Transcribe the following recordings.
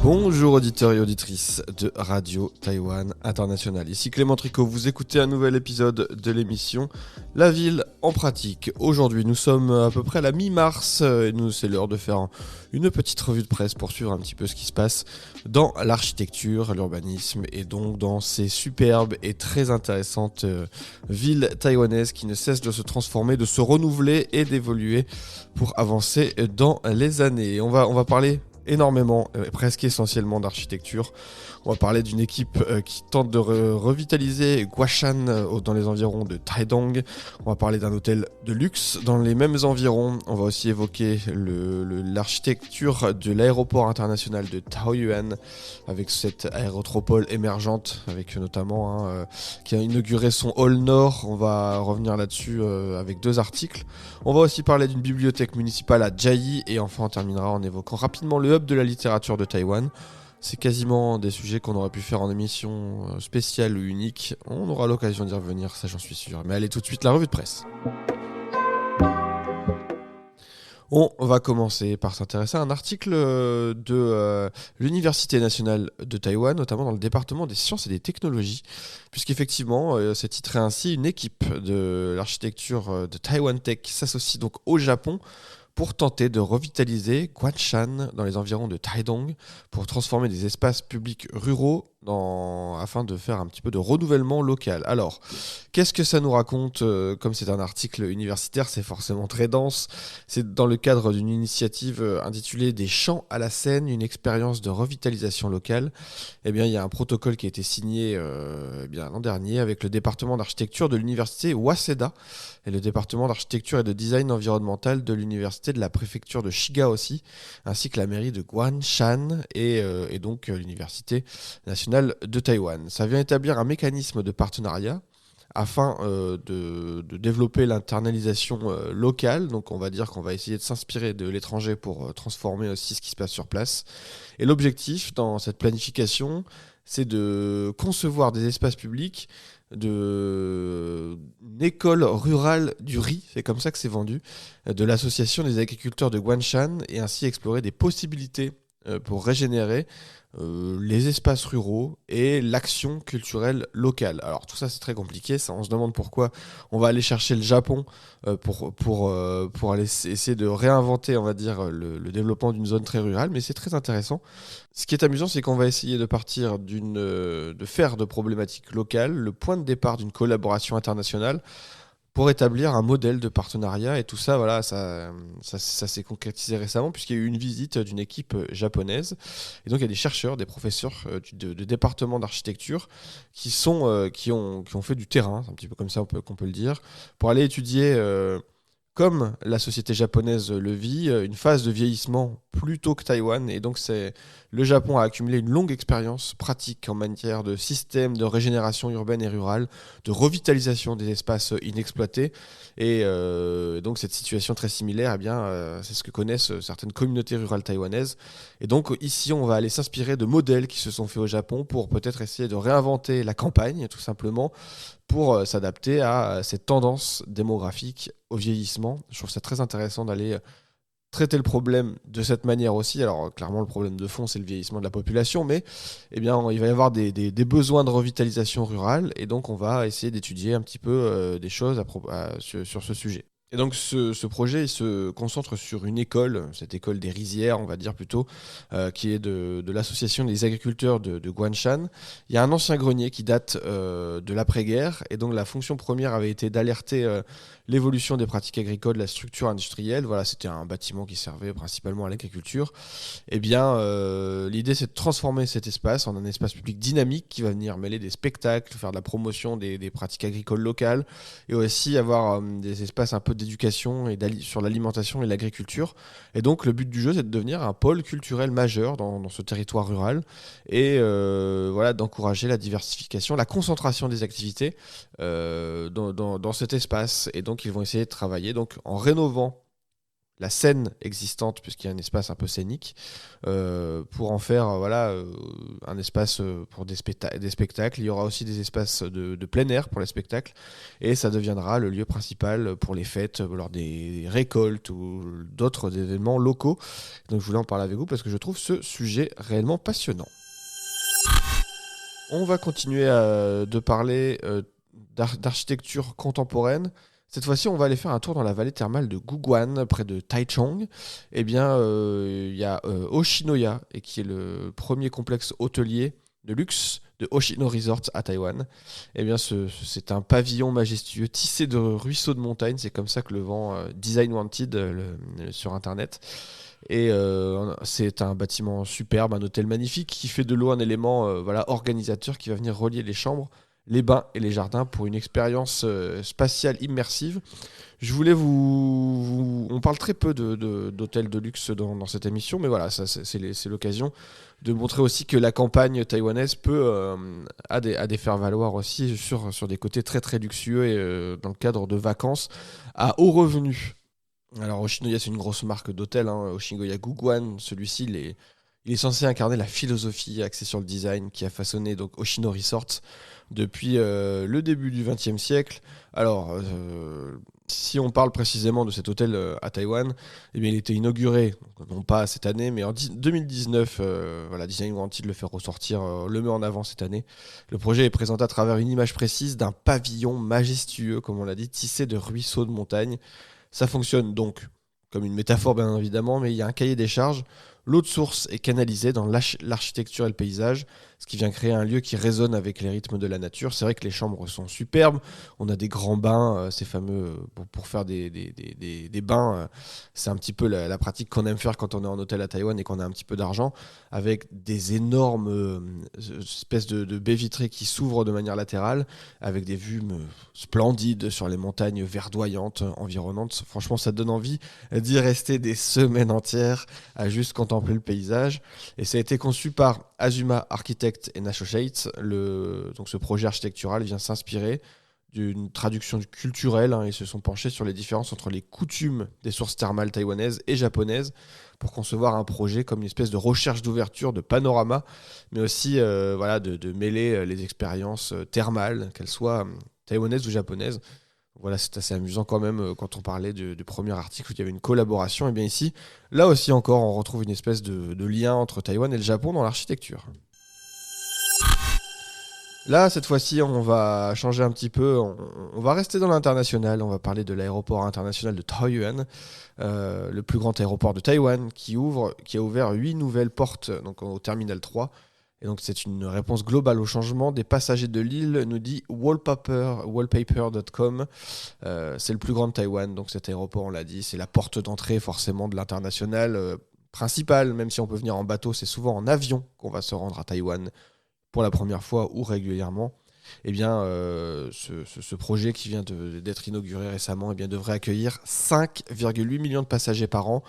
Bonjour auditeurs et auditrices de Radio Taïwan International. Ici Clément Tricot, vous écoutez un nouvel épisode de l'émission La Ville en pratique. Aujourd'hui nous sommes à peu près à la mi-mars et c'est l'heure de faire une petite revue de presse pour suivre un petit peu ce qui se passe dans l'architecture, l'urbanisme et donc dans ces superbes et très intéressantes villes taïwanaises qui ne cessent de se transformer, de se renouveler et d'évoluer pour avancer dans les années. On va parler énormément, presque essentiellement d'architecture. On va parler d'une équipe qui tente de revitaliser Guashan dans les environs de Taidong. On va parler d'un hôtel de luxe dans les mêmes environs. On va aussi évoquer l'architecture de l'aéroport international de Taoyuan avec cette aéropole émergente avec notamment qui a inauguré son hall nord. On va revenir là-dessus avec 2 articles. On va aussi parler d'une bibliothèque municipale à Chiayi et enfin on terminera en évoquant rapidement le hub de la littérature de Taïwan. C'est quasiment des sujets qu'on aurait pu faire en émission spéciale ou unique. On aura l'occasion d'y revenir, ça j'en suis sûr. Mais allez tout de suite, la revue de presse. On va commencer par s'intéresser à un article de l'Université nationale de Taïwan, notamment dans le département des sciences et des technologies, puisqu'effectivement, c'est titré ainsi, une équipe de l'architecture de Taiwan Tech s'associe donc au Japon pour tenter de revitaliser Guanshan dans les environs de Taidong pour transformer des espaces publics ruraux afin de faire un petit peu de renouvellement local. Alors, qu'est-ce que ça nous raconte comme c'est un article universitaire, c'est forcément très dense. C'est dans le cadre d'une initiative intitulée Des champs à la Seine, une expérience de revitalisation locale. Eh bien, il y a un protocole qui a été signé l'an dernier avec le département d'architecture de l'université Waseda et le département d'architecture et de design environnemental de l'université de la préfecture de Shiga aussi, ainsi que la mairie de Guanshan et donc l'université nationale de Taïwan. Ça vient établir un mécanisme de partenariat afin de développer l'internalisation locale. Donc on va dire qu'on va essayer de s'inspirer de l'étranger pour transformer aussi ce qui se passe sur place. Et l'objectif dans cette planification, c'est de concevoir des espaces publics d'une école rurale du riz, c'est comme ça que c'est vendu, de l'association des agriculteurs de Guanshan et ainsi explorer des possibilités pour régénérer les espaces ruraux et l'action culturelle locale. Alors tout ça c'est très compliqué, ça, on se demande pourquoi on va aller chercher le Japon pour aller essayer de réinventer, on va dire, le développement d'une zone très rurale, mais c'est très intéressant. Ce qui est amusant, c'est qu'on va essayer de partir de faire de problématiques locales le point de départ d'une collaboration internationale pour établir un modèle de partenariat. Et tout ça, voilà, ça s'est concrétisé récemment puisqu'il y a eu une visite d'une équipe japonaise. Et donc, il y a des chercheurs, des professeurs de département d'architecture qui ont fait du terrain, c'est un petit peu comme ça qu'on peut le dire, pour aller étudier, comme la société japonaise le vit, une phase de vieillissement plus tôt que Taïwan. Et donc, le Japon a accumulé une longue expérience pratique en matière de système de régénération urbaine et rurale, de revitalisation des espaces inexploités. Et donc, cette situation très similaire, c'est ce que connaissent certaines communautés rurales taïwanaises. Et donc, ici, on va aller s'inspirer de modèles qui se sont faits au Japon pour peut-être essayer de réinventer la campagne, tout simplement, pour s'adapter à cette tendance démographique au vieillissement. Je trouve ça très intéressant d'aller traiter le problème de cette manière aussi. Alors clairement le problème de fond c'est le vieillissement de la population, mais il va y avoir des besoins de revitalisation rurale et donc on va essayer d'étudier un petit peu des choses sur ce sujet. Et donc ce projet il se concentre sur une école, cette école des rizières on va dire plutôt, qui est de l'association des agriculteurs de Guanshan. Il y a un ancien grenier qui date de l'après-guerre et donc la fonction première avait été d'alerter l'évolution des pratiques agricoles, la structure industrielle. Voilà, c'était un bâtiment qui servait principalement à l'agriculture. Eh bien, l'idée c'est de transformer cet espace en un espace public dynamique qui va venir mêler des spectacles, faire de la promotion des pratiques agricoles locales et aussi avoir des espaces un peu d'éducation et sur l'alimentation et l'agriculture. Et donc le but du jeu c'est de devenir un pôle culturel majeur dans ce territoire rural et d'encourager la diversification, la concentration des activités dans cet espace. Et donc ils vont essayer de travailler en rénovant la scène existante, puisqu'il y a un espace un peu scénique, pour en faire un espace pour des spectacles. Il y aura aussi des espaces de plein air pour les spectacles, et ça deviendra le lieu principal pour les fêtes, lors des récoltes ou d'autres événements locaux. Donc je voulais en parler avec vous parce que je trouve ce sujet réellement passionnant. On va continuer de parler d'architecture contemporaine. Cette fois-ci, on va aller faire un tour dans la vallée thermale de Guguan, près de Taichung. Eh bien, il y a Oshinoya, et qui est le premier complexe hôtelier de luxe de Oshino Resort à Taïwan. Eh bien, c'est un pavillon majestueux tissé de ruisseaux de montagne. C'est comme ça que le vend Design Wanted sur Internet. Et c'est un bâtiment superbe, un hôtel magnifique qui fait de l'eau un élément organisateur qui va venir relier les chambres, les bains et les jardins pour une expérience spatiale immersive. Je voulais On parle très peu d'hôtels de luxe dans cette émission, mais voilà, c'est l'occasion de montrer aussi que la campagne taïwanaise a des faire-valoir aussi sur des côtés très très luxueux et dans le cadre de vacances à haut revenu. Alors Oshinoya, c'est une grosse marque d'hôtel, hein. Oshinoya Guguan, celui-ci, il est censé incarner la philosophie axée sur le design qui a façonné donc Oshino Resort depuis le début du XXe siècle. Alors, si on parle précisément de cet hôtel à Taïwan, eh bien, il a été inauguré, non pas cette année, mais en 2019. Design Wanted le fait ressortir, le met en avant cette année. Le projet est présenté à travers une image précise d'un pavillon majestueux, comme on l'a dit, tissé de ruisseaux de montagne. Ça fonctionne donc comme une métaphore, bien évidemment, mais il y a un cahier des charges. L'eau de source est canalisée dans l'architecture et le paysage, ce qui vient créer un lieu qui résonne avec les rythmes de la nature. C'est vrai que les chambres sont superbes. On a des grands bains, ces fameux, pour faire des bains. C'est un petit peu la pratique qu'on aime faire quand on est en hôtel à Taïwan et qu'on a un petit peu d'argent, avec des énormes espèces de baies vitrées qui s'ouvrent de manière latérale, avec des vues splendides sur les montagnes verdoyantes, environnantes. Franchement, ça donne envie d'y rester des semaines entières à juste contempler le paysage. Et ça a été conçu par Azuma Architect & Associates. Donc ce projet architectural vient s'inspirer d'une traduction culturelle, hein. Ils se sont penchés sur les différences entre les coutumes des sources thermales taïwanaises et japonaises pour concevoir un projet comme une espèce de recherche d'ouverture, de panorama, mais aussi de mêler les expériences thermales, qu'elles soient taïwanaises ou japonaises. Voilà, c'est assez amusant quand même quand on parlait du premier article où il y avait une collaboration. Et bien ici, là aussi encore, on retrouve une espèce de lien entre Taïwan et le Japon dans l'architecture. Là, cette fois-ci, on va changer un petit peu. On va rester dans l'international. On va parler de l'aéroport international de Taoyuan, le plus grand aéroport de Taïwan, qui a ouvert 8 nouvelles portes donc, au terminal 3. Et donc, c'est une réponse globale au changement des passagers de l'île, nous dit wallpaper.com. C'est le plus grand de Taïwan, donc cet aéroport, on l'a dit, c'est la porte d'entrée forcément de l'international principal. Même si on peut venir en bateau, c'est souvent en avion qu'on va se rendre à Taïwan pour la première fois ou régulièrement. Eh bien, ce projet qui vient d'être inauguré récemment devrait accueillir 5,8 millions de passagers par an.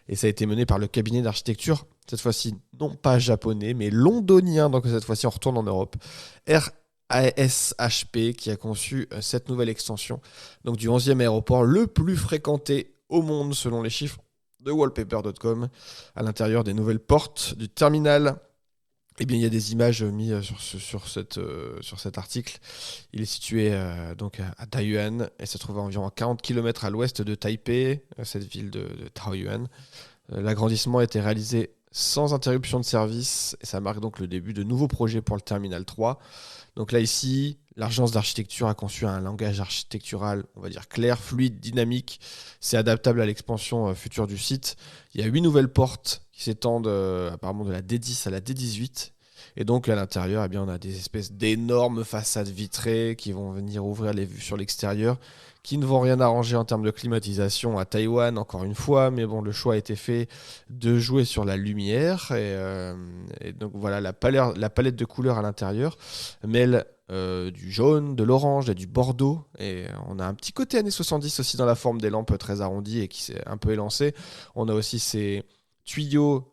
Et ça a été mené par le cabinet d'architecture, cette fois-ci non pas japonais, mais londonien. Donc cette fois-ci, on retourne en Europe. RASHP qui a conçu cette nouvelle extension donc du 11e aéroport le plus fréquenté au monde selon les chiffres de wallpaper.com. À l'intérieur des nouvelles portes du terminal, eh bien, il y a des images mises sur cet article. Il est situé donc à Taoyuan et se trouve à environ 40 km à l'ouest de Taipei, cette ville de Taoyuan. L'agrandissement a été réalisé sans interruption de service et ça marque donc le début de nouveaux projets pour le terminal 3. Donc là, ici, l'agence d'architecture a conçu un langage architectural, on va dire clair, fluide, dynamique. C'est adaptable à l'expansion future du site. Il y a 8 nouvelles portes qui s'étendent apparemment de la D10 à la D18. Et donc à l'intérieur, on a des espèces d'énormes façades vitrées qui vont venir ouvrir les vues sur l'extérieur, qui ne vont rien arranger en termes de climatisation à Taïwan, encore une fois. Mais bon, le choix a été fait de jouer sur la lumière. Et donc voilà, la palette de couleurs à l'intérieur mêle du jaune, de l'orange et du bordeaux. Et on a un petit côté années 70 aussi dans la forme des lampes très arrondies et qui s'est un peu élancé. On a aussi ces tuyaux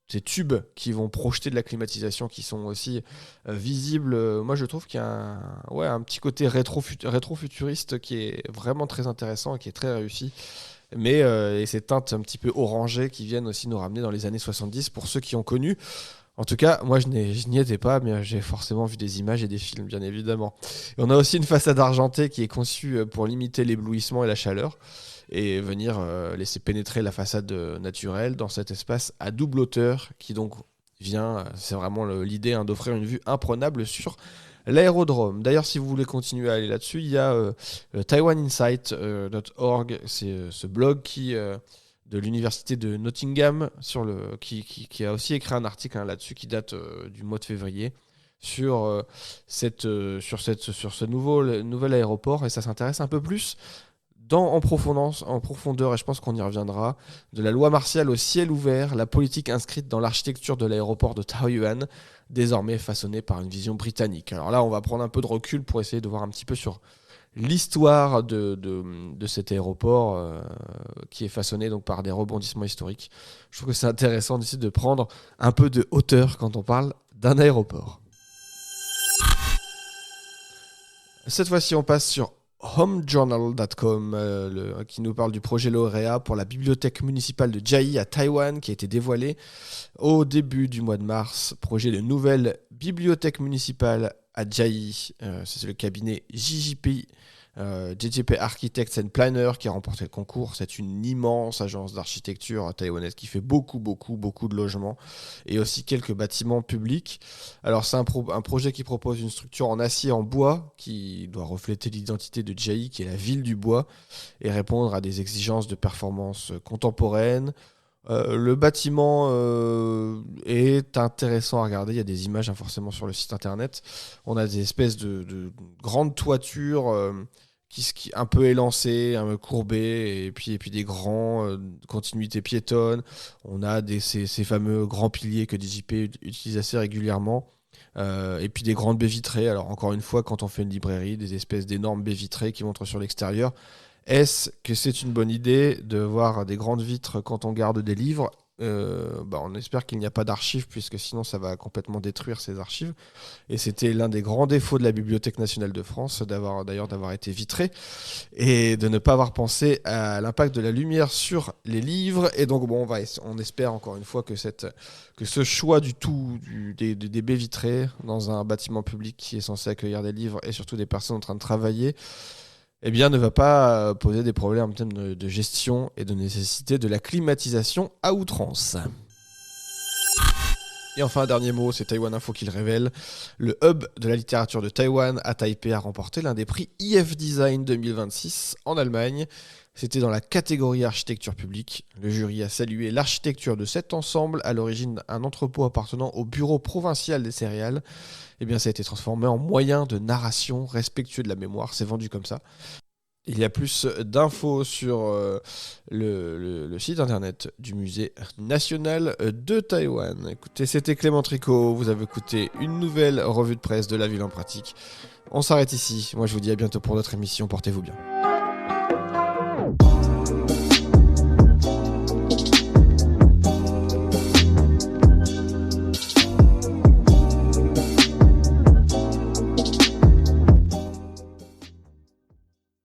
ces tubes qui vont projeter de la climatisation qui sont aussi visibles. Moi, je trouve qu'il y a un petit côté rétro-futuriste qui est vraiment très intéressant et qui est très réussi. et ces teintes un petit peu orangées qui viennent aussi nous ramener dans les années 70 pour ceux qui ont connu. En tout cas, moi je n'y étais pas, mais j'ai forcément vu des images et des films, bien évidemment. Et on a aussi une façade argentée qui est conçue pour limiter l'éblouissement et la chaleur, et venir laisser pénétrer la façade naturelle dans cet espace à double hauteur, qui donc vient, c'est vraiment l'idée d'offrir une vue imprenable sur l'aérodrome. D'ailleurs, si vous voulez continuer à aller là-dessus, il y a taiwaninsight.org, c'est ce blog de l'université de Nottingham qui a aussi écrit un article là-dessus qui date du mois de février sur ce nouvel aéroport, et ça s'intéresse un peu plus en profondeur, et je pense qu'on y reviendra, de la loi martiale au ciel ouvert, la politique inscrite dans l'architecture de l'aéroport de Taoyuan, désormais façonnée par une vision britannique. Alors là, on va prendre un peu de recul pour essayer de voir un petit peu sur l'histoire de cet aéroport qui est façonné donc par des rebondissements historiques. Je trouve que c'est intéressant d'essayer de prendre un peu de hauteur quand on parle d'un aéroport. Cette fois-ci, on passe sur homejournal.com qui nous parle du projet lauréat pour la bibliothèque municipale de Chiayi à Taïwan qui a été dévoilé au début du mois de mars. Projet de nouvelle bibliothèque municipale à Chiayi. C'est le cabinet JGP Architects and Planners qui a remporté le concours. C'est une immense agence d'architecture taïwanaise qui fait beaucoup de logements et aussi quelques bâtiments publics. Alors c'est un projet qui propose une structure en acier en bois qui doit refléter l'identité de Chiayi, qui est la ville du bois, et répondre à des exigences de performance contemporaines. Le bâtiment est intéressant à regarder. Il y a des images forcément sur le site internet. On a des espèces de grandes toitures qui un peu élancées, un peu courbées, et puis des grands continuités piétonnes. On a ces fameux grands piliers que DJP utilise assez régulièrement. Et puis des grandes baies vitrées. Alors encore une fois, quand on fait une librairie, des espèces d'énormes baies vitrées qui montrent sur l'extérieur. Est-ce que c'est une bonne idée de voir des grandes vitres quand on garde des livres ? On espère qu'il n'y a pas d'archives, puisque sinon ça va complètement détruire ces archives. Et c'était l'un des grands défauts de la Bibliothèque nationale de France, d'avoir été vitrée et de ne pas avoir pensé à l'impact de la lumière sur les livres. Et donc on espère encore une fois que ce choix des baies vitrées dans un bâtiment public qui est censé accueillir des livres et surtout des personnes en train de travailler, ne va pas poser des problèmes en termes de gestion et de nécessité de la climatisation à outrance. Et enfin, un dernier mot, c'est Taïwan Info qui le révèle. Le hub de la littérature de Taïwan à Taipei a remporté l'un des prix IF Design 2026 en Allemagne. C'était dans la catégorie architecture publique. Le jury a salué l'architecture de cet ensemble, à l'origine un entrepôt appartenant au bureau provincial des céréales. Ça a été transformé en moyen de narration respectueux de la mémoire. C'est vendu comme ça. Il y a plus d'infos sur le site internet du musée national de Taïwan. Écoutez, c'était Clément Tricot. Vous avez écouté une nouvelle revue de presse de La Ville en pratique. On s'arrête ici. Moi, je vous dis à bientôt pour notre émission. Portez-vous bien.